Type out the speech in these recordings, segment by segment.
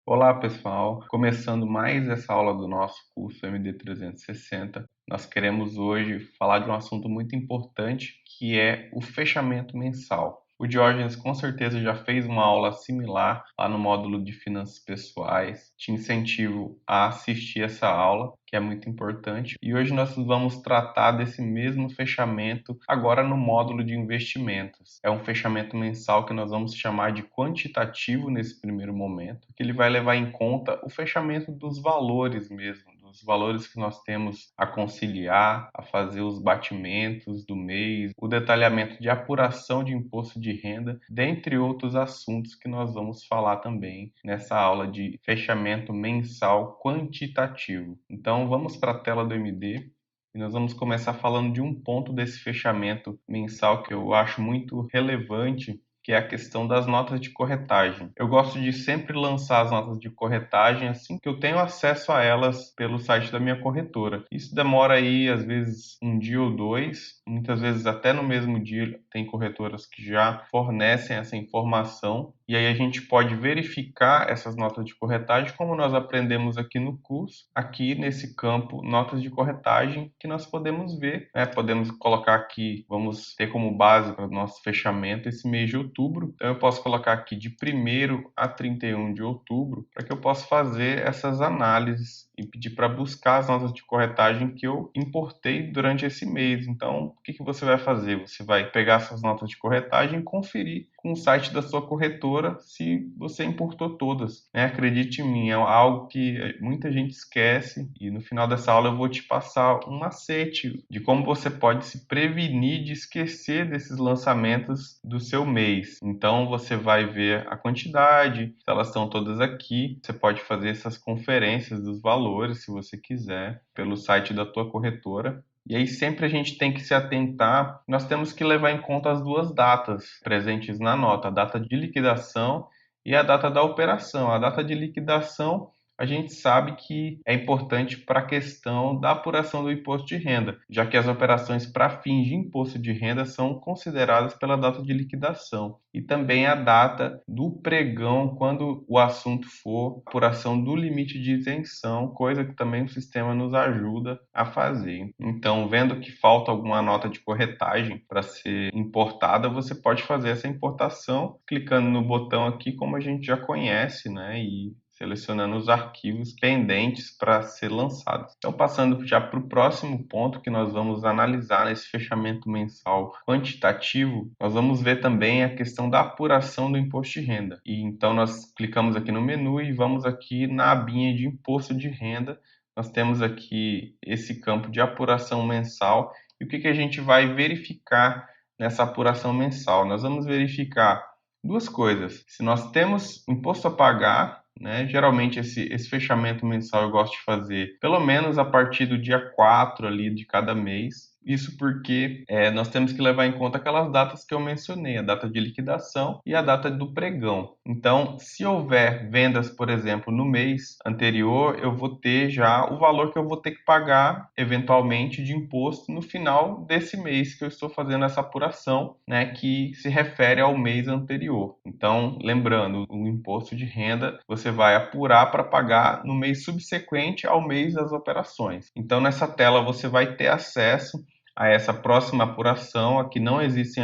Olá, pessoal! Começando mais essa aula do nosso curso MD 360, nós queremos hoje falar de um assunto muito importante, que é o fechamento mensal. O Diógenes com certeza já fez uma aula similar lá no módulo de finanças pessoais. Te incentivo a assistir essa aula, que é muito importante. E hoje nós vamos tratar desse mesmo fechamento agora no módulo de investimentos. É um fechamento mensal que nós vamos chamar de quantitativo nesse primeiro momento, que ele vai levar em conta o fechamento dos valores mesmo, dos valores que nós temos a conciliar, a fazer os batimentos do mês, o detalhamento de apuração de imposto de renda, dentre outros assuntos que nós vamos falar também nessa aula de fechamento mensal quantitativo. Então vamos para a tela do MD. E nós vamos começar falando de um ponto desse fechamento mensal que eu acho muito relevante, que é a questão das notas de corretagem. Eu gosto de sempre lançar as notas de corretagem assim que eu tenho acesso a elas pelo site da minha corretora. Isso demora aí, às vezes, um dia ou dois, muitas vezes até no mesmo dia tem corretoras que já fornecem essa informação. E aí a gente pode verificar essas notas de corretagem, como nós aprendemos aqui no curso, aqui nesse campo notas de corretagem, que nós podemos ver, né? Podemos colocar aqui, vamos ter como base para o nosso fechamento esse mês de outubro. Então eu posso colocar aqui de 1º a 31 de outubro, para que eu possa fazer essas análises e pedir para buscar as notas de corretagem que eu importei durante esse mês. Então, o que você vai fazer? Você vai pegar essas notas de corretagem e conferir com o site da sua corretora se você importou todas, né? Acredite em mim, é algo que muita gente esquece e no final dessa aula eu vou te passar um macete de como você pode se prevenir de esquecer desses lançamentos do seu mês. Então você vai ver a quantidade, se elas estão todas aqui, você pode fazer essas conferências dos valores, se você quiser, pelo site da tua corretora. E aí sempre a gente tem que se atentar, nós temos que levar em conta as duas datas presentes na nota, a data de liquidação e a data da operação. A data de liquidação a gente sabe que é importante para a questão da apuração do imposto de renda, já que as operações para fins de imposto de renda são consideradas pela data de liquidação. E também a data do pregão, quando o assunto for apuração do limite de isenção, coisa que também o sistema nos ajuda a fazer. Então, vendo que falta alguma nota de corretagem para ser importada, você pode fazer essa importação clicando no botão aqui, como a gente já conhece, né? E selecionando os arquivos pendentes para ser lançados. Então, passando já para o próximo ponto que nós vamos analisar nesse fechamento mensal quantitativo, nós vamos ver também a questão da apuração do imposto de renda. E então nós clicamos aqui no menu e vamos aqui na abinha de imposto de renda. Nós temos aqui esse campo de apuração mensal. E o que a gente vai verificar nessa apuração mensal? Nós vamos verificar duas coisas. Se nós temos imposto a pagar, né? Geralmente esse fechamento mensal eu gosto de fazer pelo menos a partir do dia 4 ali de cada mês. Isso porque nós temos que levar em conta aquelas datas que eu mencionei, a data de liquidação e a data do pregão. Então, se houver vendas, por exemplo, no mês anterior, eu vou ter já o valor que eu vou ter que pagar, eventualmente, de imposto no final desse mês que eu estou fazendo essa apuração, né, que se refere ao mês anterior. Então, lembrando, o imposto de renda você vai apurar para pagar no mês subsequente ao mês das operações. Então, nessa tela você vai ter acesso a essa próxima apuração. Aqui não existem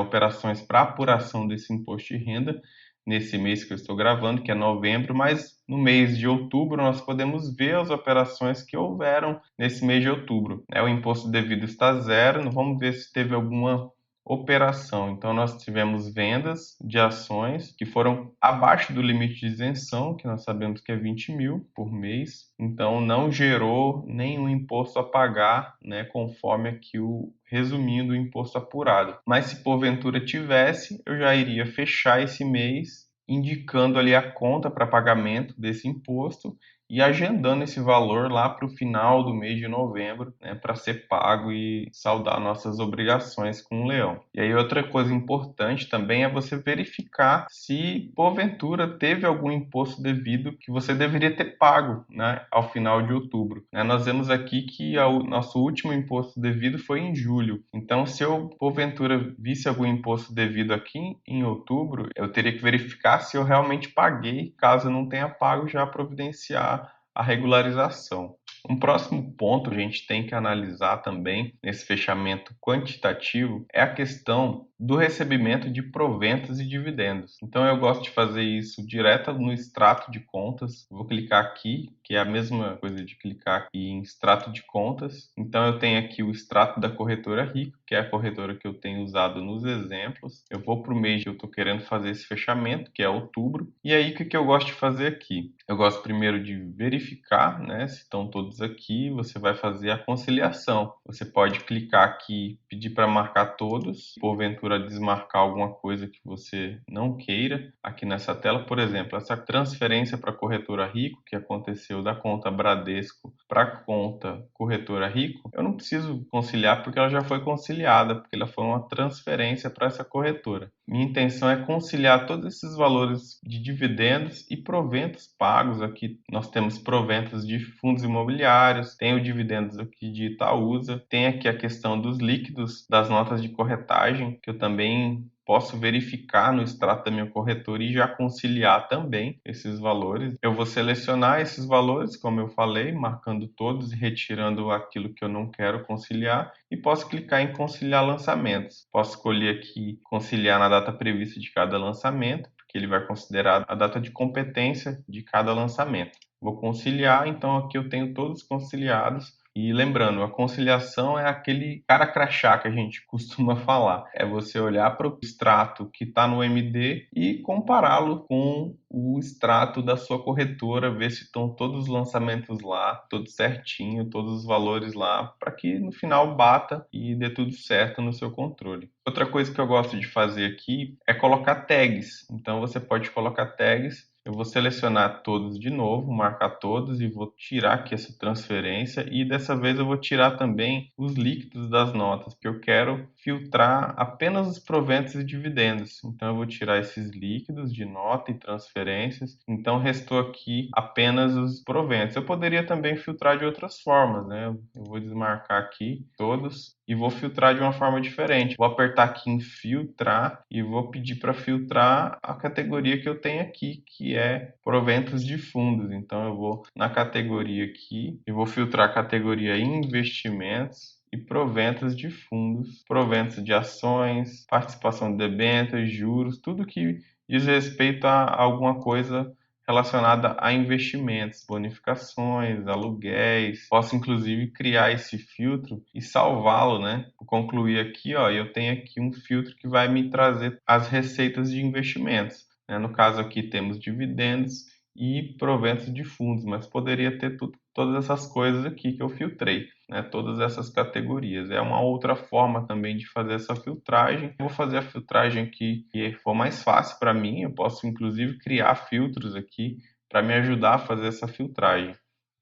operações para apuração desse imposto de renda nesse mês que eu estou gravando, que é novembro, mas no mês de outubro nós podemos ver as operações que houveram nesse mês de outubro. O imposto devido está zero, vamos ver se teve alguma operação. Então nós tivemos vendas de ações que foram abaixo do limite de isenção, que nós sabemos que é 20 mil por mês. Então não gerou nenhum imposto a pagar, né, conforme aqui o resumindo o imposto apurado. Mas se porventura tivesse, eu já iria fechar esse mês indicando ali a conta para pagamento desse imposto e agendando esse valor lá para o final do mês de novembro, né, para ser pago e saldar nossas obrigações com o leão. E aí outra coisa importante também é você verificar se porventura teve algum imposto devido que você deveria ter pago, né, ao final de outubro. Nós vemos aqui que o nosso último imposto devido foi em julho. Então, se eu porventura visse algum imposto devido aqui em outubro, eu teria que verificar se eu realmente paguei, caso eu não tenha pago, já providenciar a regularização. Um próximo ponto que a gente tem que analisar também nesse fechamento quantitativo é a questão do recebimento de proventos e dividendos. Então eu gosto de fazer isso direto no extrato de contas. Vou clicar aqui, que é a mesma coisa de clicar aqui em extrato de contas. Então eu tenho aqui o extrato da corretora Rico, que é a corretora que eu tenho usado nos exemplos. Eu vou para o mês que eu estou querendo fazer esse fechamento, que é outubro. E aí o que eu gosto de fazer aqui? Eu gosto primeiro de verificar, né, se estão todos aqui. Você vai fazer a conciliação. Você pode clicar aqui, pedir para marcar todos, porventura desmarcar alguma coisa que você não queira aqui nessa tela. Por exemplo, essa transferência para a corretora Rico, que aconteceu da conta Bradesco para a conta corretora Rico, eu não preciso conciliar porque ela já foi conciliada, porque ela foi uma transferência para essa corretora. Minha intenção é conciliar todos esses valores de dividendos e proventos pagos. Aqui nós temos proventos de fundos imobiliários, tem o dividendos aqui de Itaúsa, tem aqui a questão dos líquidos das notas de corretagem, que eu também posso verificar no extrato da minha corretora e já conciliar também esses valores. Eu vou selecionar esses valores, como eu falei, marcando todos e retirando aquilo que eu não quero conciliar, e posso clicar em conciliar lançamentos. Posso escolher aqui conciliar na data prevista de cada lançamento, porque ele vai considerar a data de competência de cada lançamento. Vou conciliar, então aqui eu tenho todos conciliados. E lembrando, a conciliação é aquele cara crachá que a gente costuma falar. É você olhar para o extrato que está no MD e compará-lo com o extrato da sua corretora, ver se estão todos os lançamentos lá, tudo certinho, todos os valores lá, para que no final bata e dê tudo certo no seu controle. Outra coisa que eu gosto de fazer aqui é colocar tags. Então você pode colocar tags. Eu vou selecionar todos de novo, marcar todos e vou tirar aqui essa transferência, e dessa vez eu vou tirar também os líquidos das notas, porque eu quero filtrar apenas os proventos e dividendos. Então eu vou tirar esses líquidos de nota e transferências. Então restou aqui apenas os proventos. Eu poderia também filtrar de outras formas, né? Eu vou desmarcar aqui todos e vou filtrar de uma forma diferente. Vou apertar aqui em filtrar e vou pedir para filtrar a categoria que eu tenho aqui, que é proventos de fundos. Então eu vou na categoria aqui e vou filtrar a categoria investimentos e proventos de fundos, proventos de ações, participação de debêntures, juros, tudo que diz respeito a alguma coisa relacionada a investimentos, bonificações, aluguéis. Posso inclusive criar esse filtro e salvá-lo, né? Vou concluir aqui, ó, eu tenho aqui um filtro que vai me trazer as receitas de investimentos, né? No caso aqui temos dividendos e proventos de fundos, mas poderia ter todas essas coisas aqui que eu filtrei, né? Todas essas categorias. É uma outra forma também de fazer essa filtragem. Vou fazer a filtragem aqui que for mais fácil para mim. Eu posso inclusive criar filtros aqui para me ajudar a fazer essa filtragem.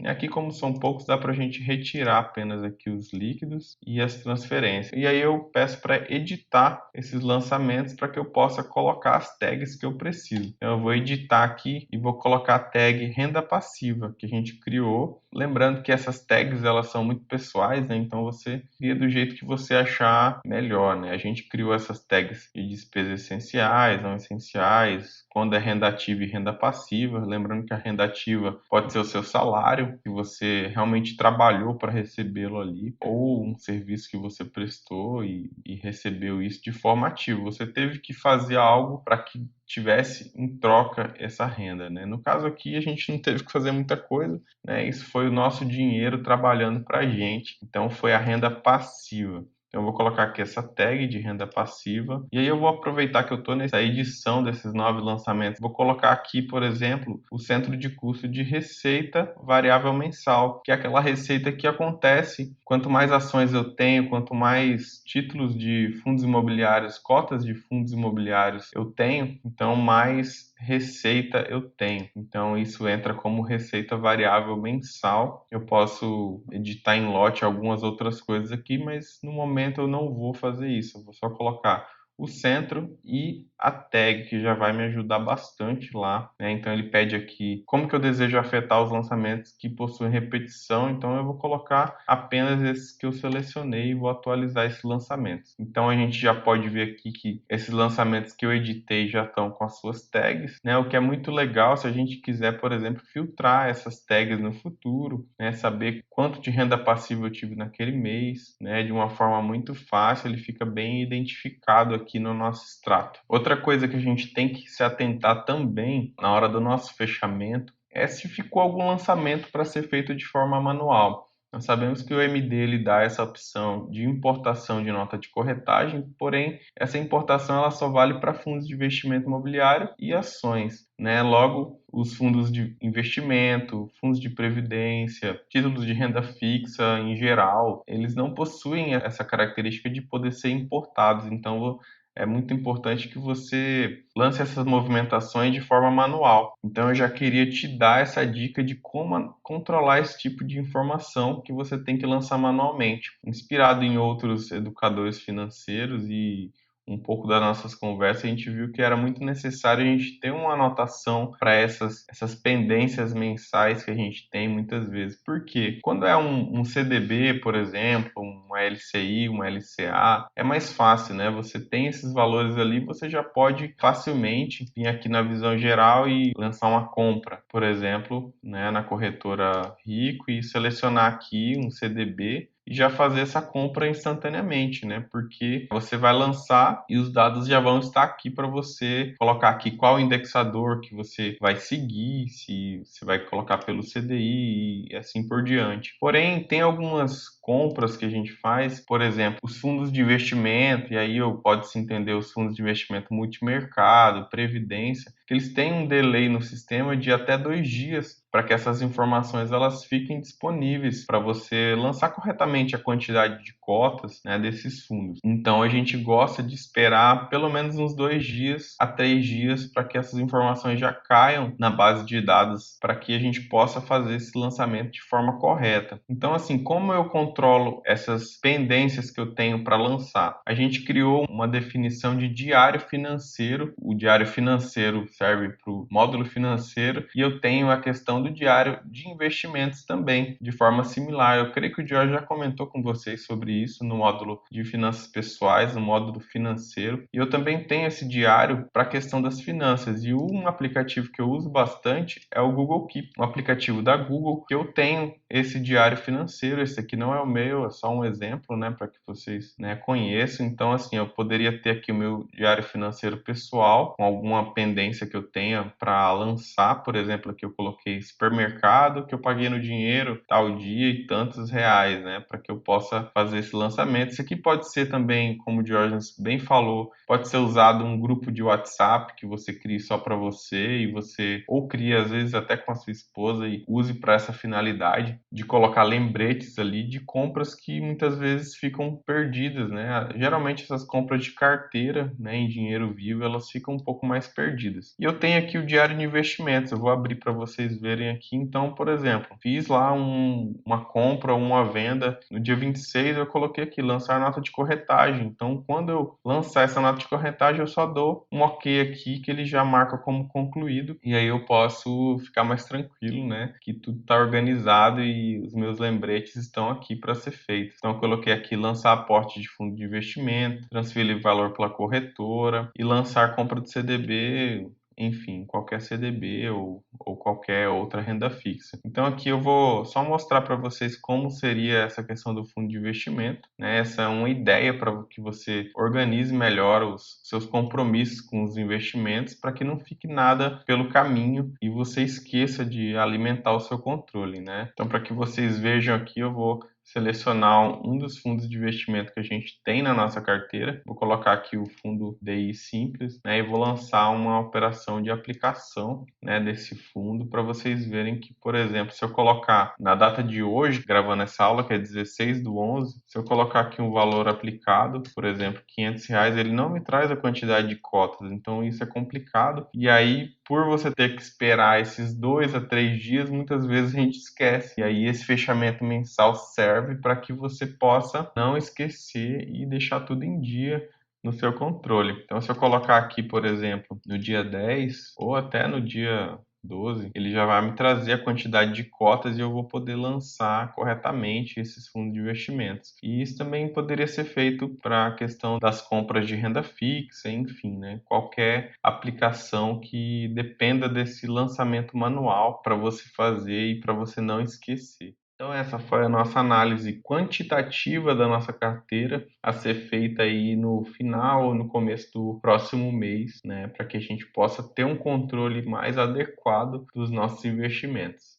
E aqui, como são poucos, dá para a gente retirar apenas aqui os líquidos e as transferências. E aí eu peço para editar esses lançamentos para que eu possa colocar as tags que eu preciso. Então eu vou editar aqui e vou colocar a tag renda passiva que a gente criou. Lembrando que essas tags elas são muito pessoais, né? Então você cria do jeito que você achar melhor, né? A gente criou essas tags de despesas essenciais, não essenciais, quando é renda ativa e renda passiva. Lembrando que a renda ativa pode ser o seu salário, que você realmente trabalhou para recebê-lo ali, ou um serviço que você prestou e recebeu isso de forma ativa. Você teve que fazer algo para que tivesse em troca essa renda, né? No caso aqui a gente não teve que fazer muita coisa, né? Isso foi o nosso dinheiro trabalhando para a gente, então foi a renda passiva. Eu vou colocar aqui essa tag de renda passiva. E aí eu vou aproveitar que eu estou nessa edição desses 9 lançamentos. Vou colocar aqui, por exemplo, o centro de custo de receita variável mensal, que é aquela receita que acontece quanto mais ações eu tenho, quanto mais títulos de fundos imobiliários, cotas de fundos imobiliários eu tenho, então mais receita eu tenho. Então, isso entra como receita variável mensal. Eu posso editar em lote algumas outras coisas aqui, mas no momento eu não vou fazer isso. Eu vou só colocar o centro e a tag, que já vai me ajudar bastante lá, né? Então ele pede aqui como que eu desejo afetar os lançamentos que possuem repetição, então eu vou colocar apenas esses que eu selecionei e vou atualizar esses lançamentos. Então a gente já pode ver aqui que esses lançamentos que eu editei já estão com as suas tags, né? O que é muito legal se a gente quiser, por exemplo, filtrar essas tags no futuro, né? Saber quanto de renda passiva eu tive naquele mês, né? De uma forma muito fácil, ele fica bem identificado aqui no nosso extrato. Outra coisa que a gente tem que se atentar também na hora do nosso fechamento é se ficou algum lançamento para ser feito de forma manual. Nós sabemos que o MD ele dá essa opção de importação de nota de corretagem, porém essa importação ela só vale para fundos de investimento imobiliário e ações, né? Logo, os fundos de investimento, fundos de previdência, títulos de renda fixa em geral, eles não possuem essa característica de poder ser importados. Então, é muito importante que você lance essas movimentações de forma manual. Então, eu já queria te dar essa dica de como controlar esse tipo de informação que você tem que lançar manualmente. Inspirado em outros educadores financeiros e um pouco das nossas conversas, a gente viu que era muito necessário a gente ter uma anotação para essas pendências mensais que a gente tem muitas vezes. Por quê? Quando é um CDB, por exemplo, uma LCI, uma LCA, é mais fácil, né? Você tem esses valores ali, você já pode facilmente vir aqui na visão geral e lançar uma compra, por exemplo, né, na corretora Rico e selecionar aqui um CDB e já fazer essa compra instantaneamente, né? Porque você vai lançar e os dados já vão estar aqui para você colocar aqui qual indexador que você vai seguir, se você vai colocar pelo CDI e assim por diante. Porém, tem algumas compras que a gente faz, por exemplo, os fundos de investimento, e aí pode-se entender os fundos de investimento multimercado, previdência, que eles têm um delay no sistema de até 2 dias para que essas informações elas fiquem disponíveis para você lançar corretamente a quantidade de cotas, né, desses fundos. Então a gente gosta de esperar pelo menos uns 2 dias a 3 dias para que essas informações já caiam na base de dados para que a gente possa fazer esse lançamento de forma correta. Então assim, como eu controlo essas pendências que eu tenho para lançar? A gente criou uma definição de diário financeiro. O diário financeiro serve para o módulo financeiro e eu tenho a questão do diário de investimentos também, de forma similar. Eu creio que o Jorge já comentou com vocês sobre isso no módulo de finanças pessoais, no módulo financeiro. E eu também tenho esse diário para a questão das finanças. E um aplicativo que eu uso bastante é o Google Keep, um aplicativo da Google que eu tenho esse diário financeiro. Esse aqui não é o meu, é só um exemplo, né, para que vocês, né, conheçam. Então, assim, eu poderia ter aqui o meu diário financeiro pessoal, com alguma pendência que eu tenha para lançar. Por exemplo, aqui eu coloquei supermercado que eu paguei no dinheiro tal dia e tantos reais, né, para que eu possa fazer esse lançamento. Isso aqui pode ser também, como o Diógenes bem falou, pode ser usado um grupo de WhatsApp que você crie só para você e você ou cria às vezes até com a sua esposa e use para essa finalidade de colocar lembretes ali de compras que muitas vezes ficam perdidas, né? Geralmente essas compras de carteira, né, em dinheiro vivo, elas ficam um pouco mais perdidas. E eu tenho aqui o diário de investimentos, eu vou abrir para vocês verem aqui. Então, por exemplo, fiz lá uma compra ou uma venda no dia 26, eu coloquei aqui lançar nota de corretagem. Então, quando eu lançar essa nota de corretagem, eu só dou um OK aqui que ele já marca como concluído e aí eu posso ficar mais tranquilo, né, que tudo está organizado e os meus lembretes estão aqui para ser feitos. Então, eu coloquei aqui lançar aporte de fundo de investimento, transferir valor pela corretora e lançar compra de CDB, enfim, qualquer CDB ou qualquer outra renda fixa. Então aqui eu vou só mostrar para vocês como seria essa questão do fundo de investimento, né? Essa é uma ideia para que você organize melhor os seus compromissos com os investimentos para que não fique nada pelo caminho e você esqueça de alimentar o seu controle, né? Então para que vocês vejam aqui, eu vou selecionar um dos fundos de investimento que a gente tem na nossa carteira. Vou colocar aqui o fundo DI Simples, né, e vou lançar uma operação de aplicação, né, desse fundo para vocês verem que, por exemplo, se eu colocar na data de hoje, gravando essa aula, que é 16/11, se eu colocar aqui um valor aplicado, por exemplo, R$ 500, ele não me traz a quantidade de cotas, então isso é complicado. E aí, por você ter que esperar esses 2 a 3 dias, muitas vezes a gente esquece. E aí esse fechamento mensal serve para que você possa não esquecer e deixar tudo em dia no seu controle. Então, se eu colocar aqui, por exemplo, no dia 10 ou até no dia 12, ele já vai me trazer a quantidade de cotas e eu vou poder lançar corretamente esses fundos de investimentos. E isso também poderia ser feito para a questão das compras de renda fixa, enfim, né? Qualquer aplicação que dependa desse lançamento manual para você fazer e para você não esquecer. Então essa foi a nossa análise quantitativa da nossa carteira a ser feita aí no final ou no começo do próximo mês, né, para que a gente possa ter um controle mais adequado dos nossos investimentos.